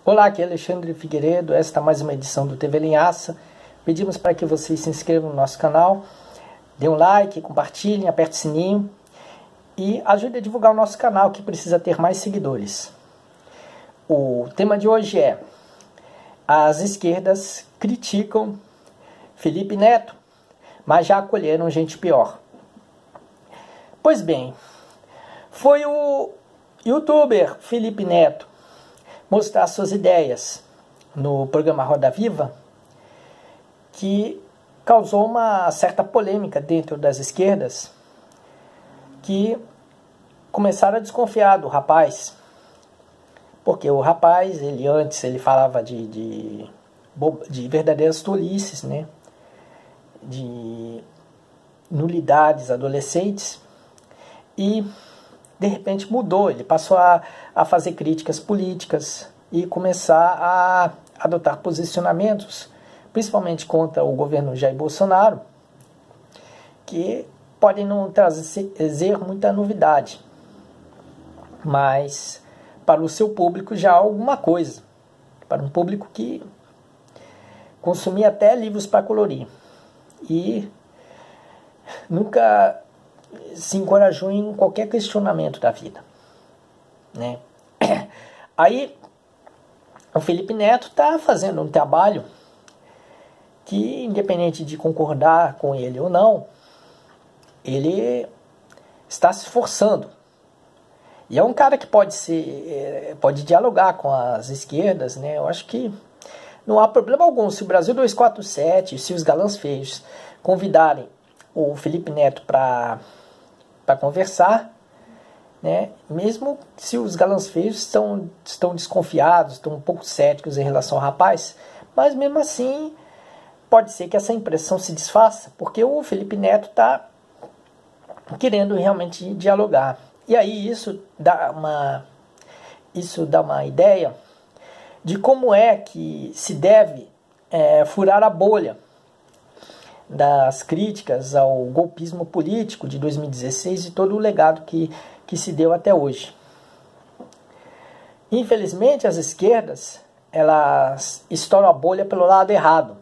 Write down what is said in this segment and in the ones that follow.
Olá, aqui é Alexandre Figueiredo, esta é mais uma edição do TV Linhaça. Pedimos para que vocês se inscrevam no nosso canal, dê um like, compartilhem, aperte o sininho e ajude a divulgar o nosso canal, que precisa ter mais seguidores. O tema de hoje é: as esquerdas criticam Felipe Neto, mas já acolheram gente pior. Pois bem, foi o youtuber Felipe Neto mostrar suas ideias no programa Roda Viva que causou uma certa polêmica dentro das esquerdas, que começaram a desconfiar do rapaz, porque o rapaz, antes ele falava de verdadeiras tolices, né? De nulidades adolescentes, e de repente mudou, ele passou a fazer críticas políticas e começar a adotar posicionamentos, principalmente contra o governo Jair Bolsonaro, que podem não trazer muita novidade, mas para o seu público já alguma coisa, para um público que consumia até livros para colorir e nunca se encorajou em qualquer questionamento da vida, né? Aí o Felipe Neto está fazendo um trabalho que, independente de concordar com ele ou não, ele está se esforçando. E é um cara que pode dialogar com as esquerdas, né? Eu acho que não há problema algum. Se o Brasil 247, se os galãs feios convidarem o Felipe Neto para conversar, né? Mesmo se os galãs feios estão desconfiados, estão um pouco céticos em relação ao rapaz, mas mesmo assim pode ser que essa impressão se desfaça, porque o Felipe Neto está querendo realmente dialogar. E aí isso dá uma ideia de como é que se deve furar a bolha das críticas ao golpismo político de 2016 e todo o legado que se deu até hoje. Infelizmente, as esquerdas, elas estouram a bolha pelo lado errado.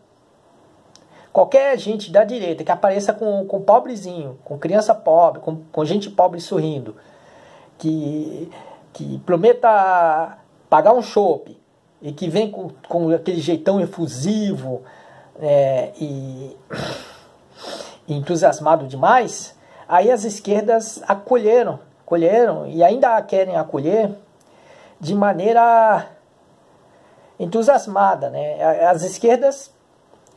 Qualquer gente da direita que apareça com pobrezinho, com criança pobre, com gente pobre sorrindo, que prometa pagar um chopp e que vem com aquele jeitão efusivo, e entusiasmado demais, aí as esquerdas acolheram e ainda querem acolher de maneira entusiasmada, né? As esquerdas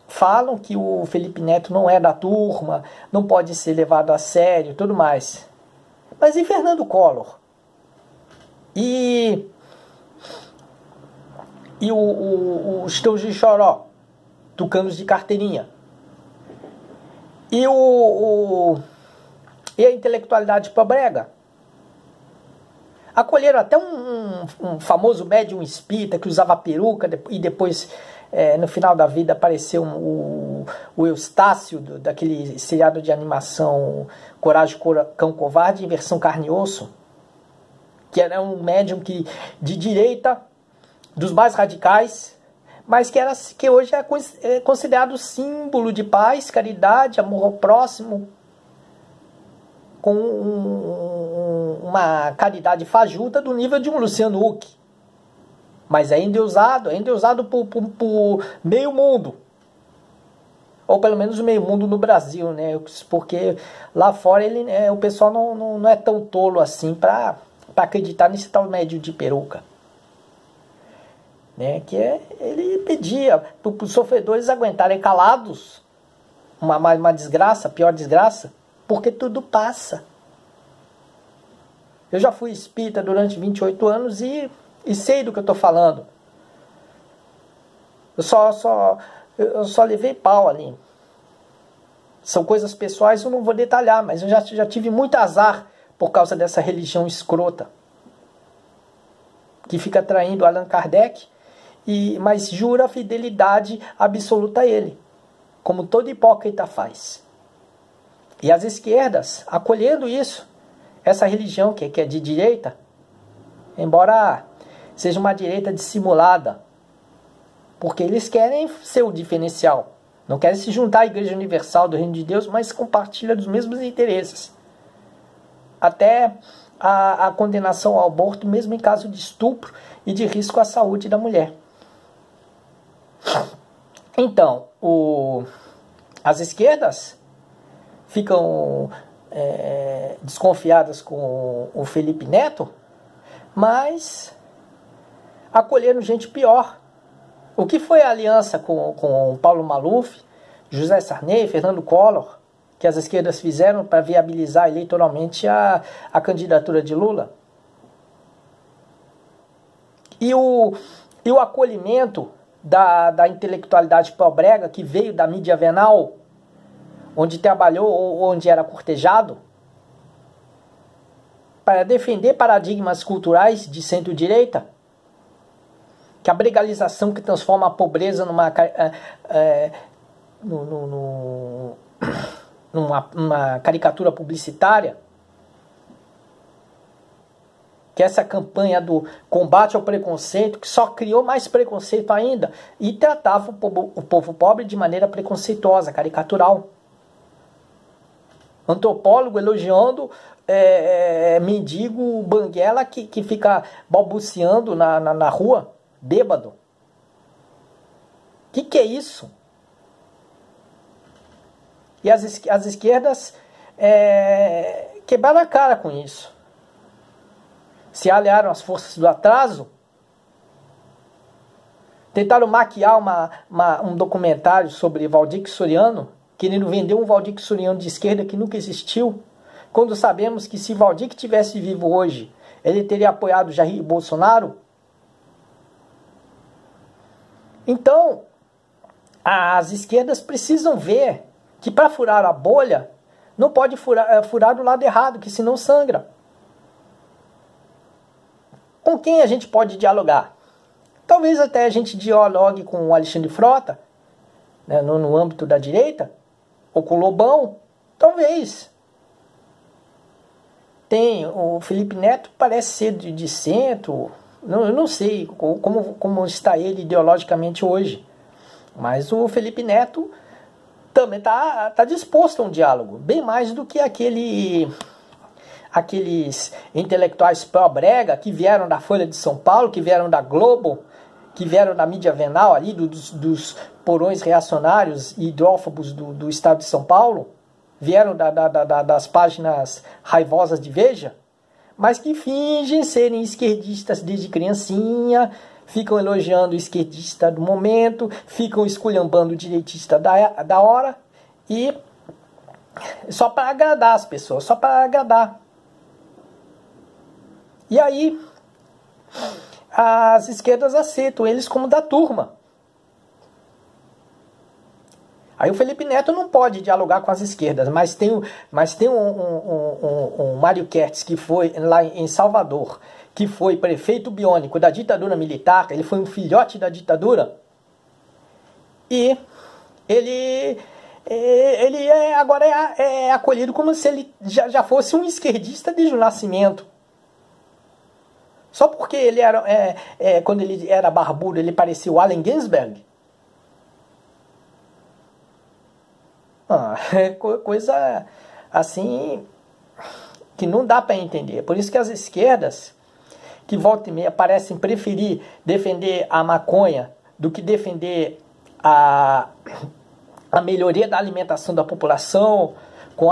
falam que o Felipe Neto não é da turma, não pode ser levado a sério e tudo mais. Mas e Fernando Collor? E os teus de Choró, tucanos de carteirinha? E a intelectualidade pobrega? Acolheram até um famoso médium espírita que usava peruca e depois, no final da vida, apareceu o Eustácio, daquele seriado de animação Coragem, Cão Covarde, em versão carne e osso, que era um médium de direita, dos mais radicais, mas que hoje é considerado símbolo de paz, caridade, amor ao próximo, com uma caridade fajuta do nível de um Luciano Huck. Mas é endeusado por meio mundo. Ou pelo menos meio mundo no Brasil, né? Porque lá fora o pessoal não é tão tolo assim para acreditar nesse tal médio de peruca. Né? Ele pedia para os sofredores aguentarem calados uma desgraça, pior desgraça, porque tudo passa. Eu já fui espírita durante 28 anos e sei do que eu estou falando. Eu só levei pau ali. São coisas pessoais, eu não vou detalhar, mas eu já tive muito azar por causa dessa religião escrota, que fica traindo Allan Kardec, mas jura fidelidade absoluta a ele, como todo hipócrita faz. E as esquerdas, acolhendo isso, essa religião que é de direita, embora seja uma direita dissimulada, porque eles querem ser o diferencial, não querem se juntar à Igreja Universal do Reino de Deus, mas compartilham dos mesmos interesses. Até a condenação ao aborto, mesmo em caso de estupro e de risco à saúde da mulher. Então, as esquerdas ficam desconfiadas com o Felipe Neto, mas acolheram gente pior. O que foi a aliança com Paulo Maluf, José Sarney, Fernando Collor, que as esquerdas fizeram para viabilizar eleitoralmente a candidatura de Lula? E o acolhimento da intelectualidade pobrega que veio da mídia venal, onde trabalhou ou onde era cortejado, para defender paradigmas culturais de centro-direita, que a bregalização que transforma a pobreza numa caricatura publicitária, que essa campanha do combate ao preconceito, que só criou mais preconceito ainda, e tratava o povo pobre de maneira preconceituosa, caricatural. Antropólogo elogiando mendigo banguela que fica balbuciando na rua, bêbado. Que é isso? E as esquerdas quebraram a cara com isso. Se aliaram às forças do atraso, tentaram maquiar um documentário sobre Valdir Soriano, querendo vender um Valdir Soriano de esquerda que nunca existiu, quando sabemos que se Valdir tivesse vivo hoje, ele teria apoiado Jair Bolsonaro. Então, as esquerdas precisam ver que para furar a bolha, não pode furar do lado errado, que senão sangra. Com quem a gente pode dialogar? Talvez até a gente dialogue com o Alexandre Frota, né, no âmbito da direita, ou com o Lobão, talvez. Tem o Felipe Neto, parece ser de centro, eu não sei como está ele ideologicamente hoje, mas o Felipe Neto também está disposto a um diálogo, bem mais do que aqueles intelectuais pró-brega que vieram da Folha de São Paulo, que vieram da Globo, que vieram da mídia venal ali, dos porões reacionários e hidrófobos do estado de São Paulo, vieram das páginas raivosas de Veja, mas que fingem serem esquerdistas desde criancinha, ficam elogiando o esquerdista do momento, ficam esculhambando o direitista da hora, e só para agradar as pessoas, só para agradar. E aí, as esquerdas aceitam eles como da turma. Aí o Felipe Neto não pode dialogar com as esquerdas, mas tem um Mário Kertz, que foi lá em Salvador, que foi prefeito biônico da ditadura militar, ele foi um filhote da ditadura, e ele agora é acolhido como se ele já fosse um esquerdista desde o nascimento. Só porque ele era, quando ele era barbudo, ele parecia o Allen Ginsberg. Coisa assim que não dá para entender. Por isso que as esquerdas, que volta e meia parecem preferir defender a maconha do que defender a melhoria da alimentação da população, com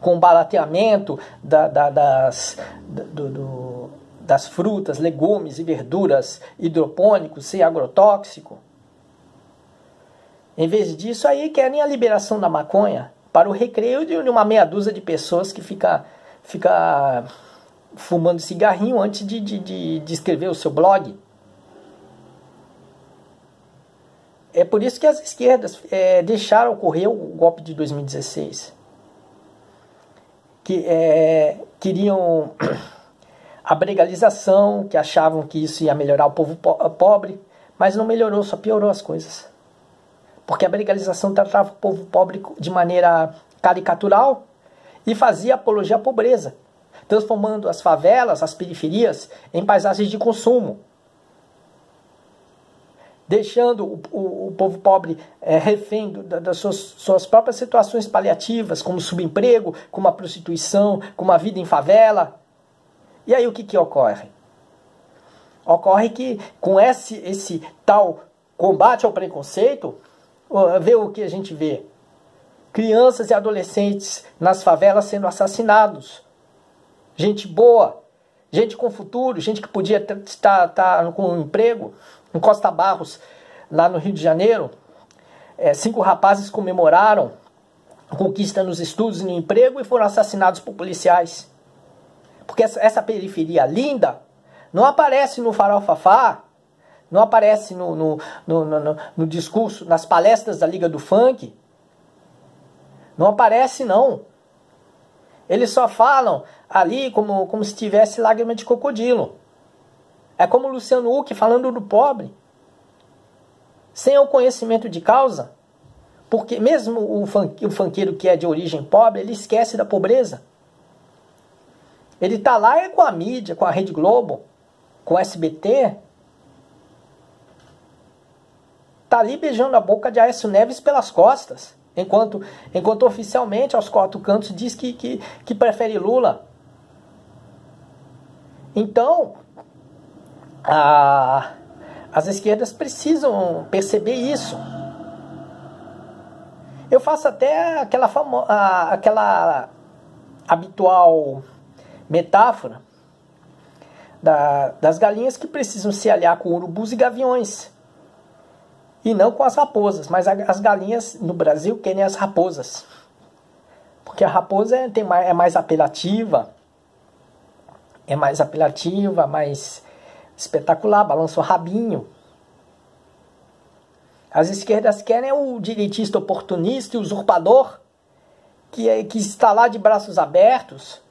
o barateamento das frutas, legumes e verduras hidropônicos, sem agrotóxico. Em vez disso, aí querem a liberação da maconha para o recreio de uma meia dúzia de pessoas que fica fumando cigarrinho antes de escrever o seu blog. É por isso que as esquerdas deixaram ocorrer o golpe de 2016. Que queriam a bregalização, que achavam que isso ia melhorar o povo pobre, mas não melhorou, só piorou as coisas. Porque a bregalização tratava o povo pobre de maneira caricatural e fazia apologia à pobreza. transformando as favelas, as periferias, em paisagens de consumo, deixando o povo pobre refém das suas próprias situações paliativas, como subemprego, como a prostituição, como a vida em favela. E aí o que ocorre? Ocorre que com esse tal combate ao preconceito, vê o que a gente vê. Crianças e adolescentes nas favelas sendo assassinados. Gente boa, gente com futuro, gente que podia estar com um emprego. Em Costa Barros, lá no Rio de Janeiro, 5 rapazes comemoraram a conquista nos estudos e no emprego e foram assassinados por policiais. Porque essa periferia linda não aparece no farofafá, não aparece no discurso, nas palestras da Liga do Funk. Não aparece, não. Eles só falam ali como se tivesse lágrima de crocodilo. É como o Luciano Huck falando do pobre, sem o conhecimento de causa, porque mesmo o funkeiro que é de origem pobre, ele esquece da pobreza. Ele está lá com a mídia, com a Rede Globo, com o SBT, está ali beijando a boca de Aécio Neves pelas costas, enquanto oficialmente aos 4 cantos diz que prefere Lula. Então, as esquerdas precisam perceber isso. Eu faço até aquela habitual metáfora das galinhas que precisam se aliar com urubus e gaviões, e não com as raposas. Mas as galinhas no Brasil querem as raposas, porque a raposa é mais apelativa, mais espetacular, balança o rabinho. As esquerdas querem o direitista oportunista e usurpador, que está lá de braços abertos,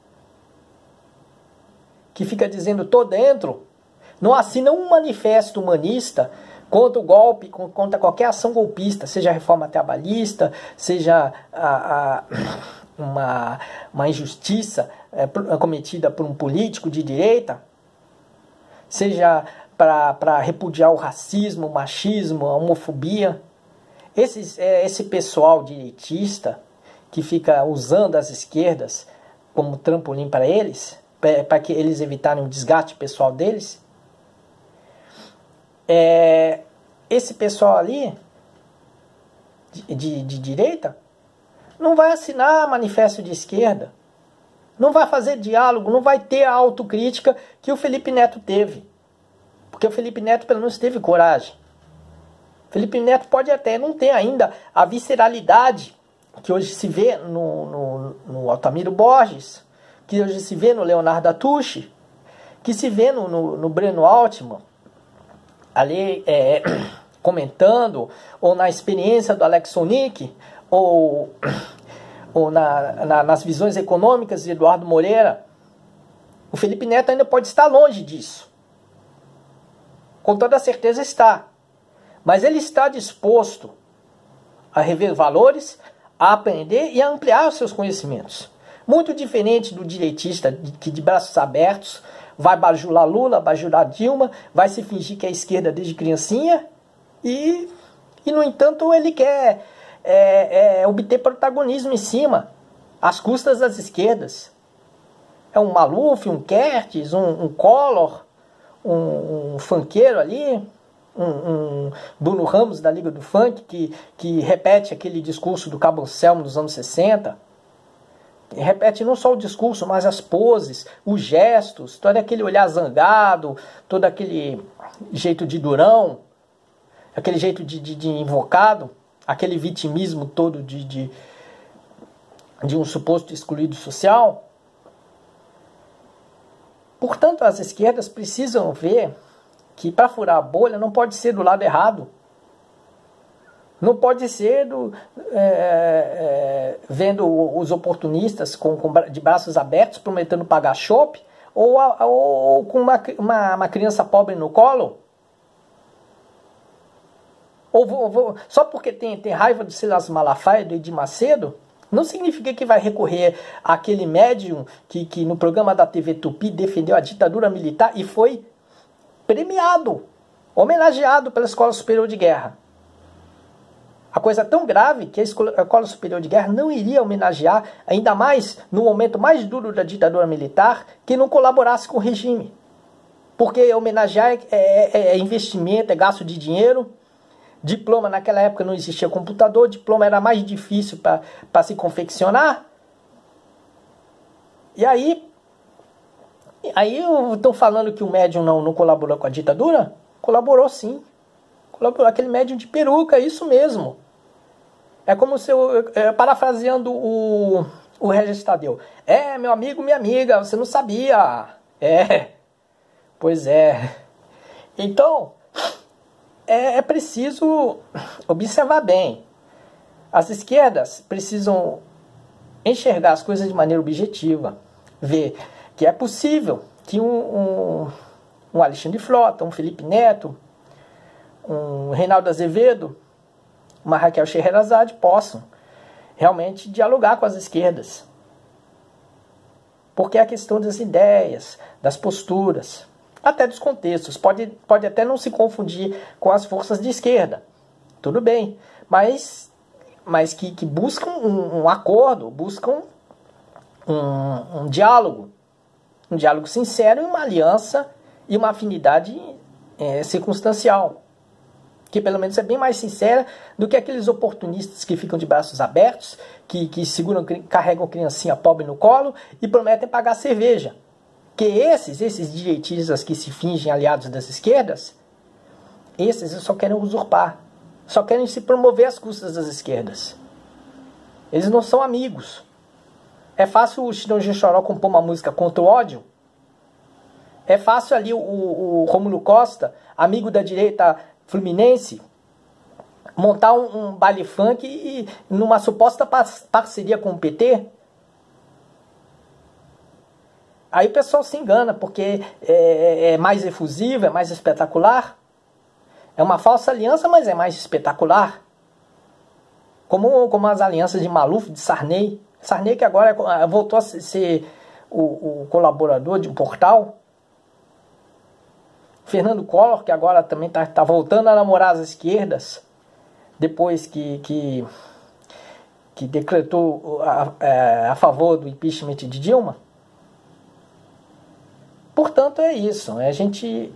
que fica dizendo tô dentro, não assina um manifesto humanista contra o golpe, contra qualquer ação golpista, seja a reforma trabalhista, seja uma injustiça cometida por um político de direita, seja para repudiar o racismo, o machismo, a homofobia. Esse pessoal direitista que fica usando as esquerdas como trampolim para eles, para que eles evitarem o desgaste pessoal deles, esse pessoal ali de direita não vai assinar manifesto de esquerda, não vai fazer diálogo, não vai ter a autocrítica que o Felipe Neto teve. Porque o Felipe Neto pelo menos teve coragem. O Felipe Neto pode até não ter ainda a visceralidade que hoje se vê no Altamiro Borges, que hoje se vê no Leonardo Atushi, que se vê no Breno Altman, ali comentando, ou na experiência do Alex Sonic, ou nas visões econômicas de Eduardo Moreira. O Felipe Neto ainda pode estar longe disso. Com toda certeza está. Mas ele está disposto a rever valores, a aprender e a ampliar os seus conhecimentos. Muito diferente do direitista que de braços abertos vai bajular Lula, bajular Dilma, vai se fingir que é esquerda desde criancinha e no entanto, ele quer obter protagonismo em cima, às custas das esquerdas. É um Maluf, um Kertes, um Collor, um funkeiro ali, um Bruno Ramos da Liga do Funk, que repete aquele discurso do Cabo Anselmo dos anos 60. E repete não só o discurso, mas as poses, os gestos, todo aquele olhar zangado, todo aquele jeito de durão, aquele jeito de invocado, aquele vitimismo todo de um suposto excluído social. Portanto, as esquerdas precisam ver que para furar a bolha não pode ser do lado errado. Não pode ser vendo os oportunistas de braços abertos prometendo pagar chope ou com uma criança pobre no colo. Ou só porque tem raiva do Silas Malafaia e do Edir Macedo, Não significa que vai recorrer àquele médium que no programa da TV Tupi defendeu a ditadura militar e foi premiado, homenageado pela Escola Superior de Guerra. A coisa é tão grave que a Escola Superior de Guerra não iria homenagear, ainda mais no momento mais duro da ditadura militar, que não colaborasse com o regime. Porque homenagear é investimento, é gasto de dinheiro. Diploma, naquela época não existia computador, diploma era mais difícil para se confeccionar. E aí estão falando que o médium não colaborou com a ditadura? Colaborou sim. Colaborou, aquele médium de peruca, isso mesmo. É como se eu, parafraseando o Regis Tadeu. Meu amigo, minha amiga, você não sabia. Pois é. Então, é preciso observar bem. As esquerdas precisam enxergar as coisas de maneira objetiva. Ver que é possível que um Alexandre Frota, um Felipe Neto, um Reinaldo Azevedo, uma Raquel Scheherazade possam realmente dialogar com as esquerdas. Porque é a questão das ideias, das posturas, até dos contextos. Pode até não se confundir com as forças de esquerda. Tudo bem. Mas que buscam um acordo, buscam um diálogo. Um diálogo sincero e uma aliança e uma afinidade circunstancial. Que pelo menos é bem mais sincera do que aqueles oportunistas que ficam de braços abertos, que carregam criancinha pobre no colo e prometem pagar cerveja. Que esses direitistas que se fingem aliados das esquerdas, esses só querem usurpar, só querem se promover às custas das esquerdas. Eles não são amigos. É fácil o Chitãozinho Choró compor uma música contra o ódio? É fácil ali o Rômulo Costa, amigo da direita fluminense, montar um baile funk e numa suposta parceria com o PT? Aí o pessoal se engana, porque é mais efusivo, é mais espetacular. É uma falsa aliança, mas é mais espetacular. Como as alianças de Maluf, de Sarney. Sarney que agora voltou a ser o colaborador de um portal. Fernando Collor, que agora também está voltando a namorar as esquerdas, depois que decretou a favor do impeachment de Dilma. Portanto, é isso. A gente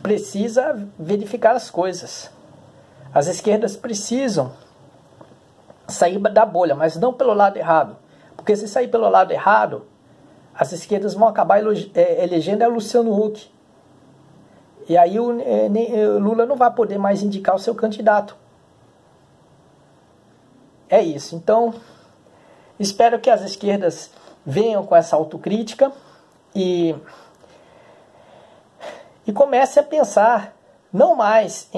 precisa verificar as coisas. As esquerdas precisam sair da bolha, mas não pelo lado errado. Porque se sair pelo lado errado, as esquerdas vão acabar elegendo o Luciano Huck. E aí o Lula não vai poder mais indicar o seu candidato. É isso. Então, espero que as esquerdas venham com essa autocrítica e comece a pensar não mais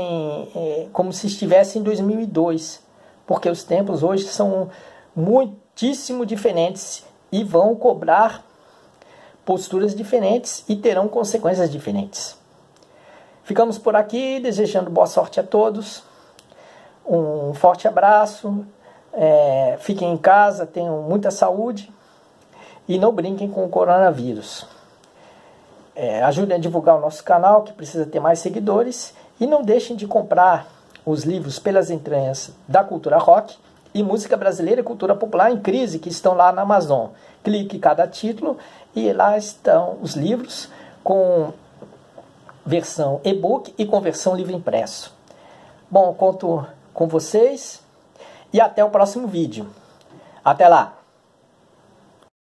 como se estivesse em 2002, porque os tempos hoje são muitíssimo diferentes e vão cobrar posturas diferentes e terão consequências diferentes. Ficamos por aqui, desejando boa sorte a todos, um forte abraço, fiquem em casa, tenham muita saúde e não brinquem com o coronavírus. Ajudem a divulgar o nosso canal, que precisa ter mais seguidores, e não deixem de comprar os livros Pelas Entranhas da Cultura Rock e Música Brasileira e Cultura Popular em Crise, que estão lá na Amazon. Clique em cada título e lá estão os livros com versão e-book e com versão livro impresso. Bom, conto com vocês e até o próximo vídeo. Até lá!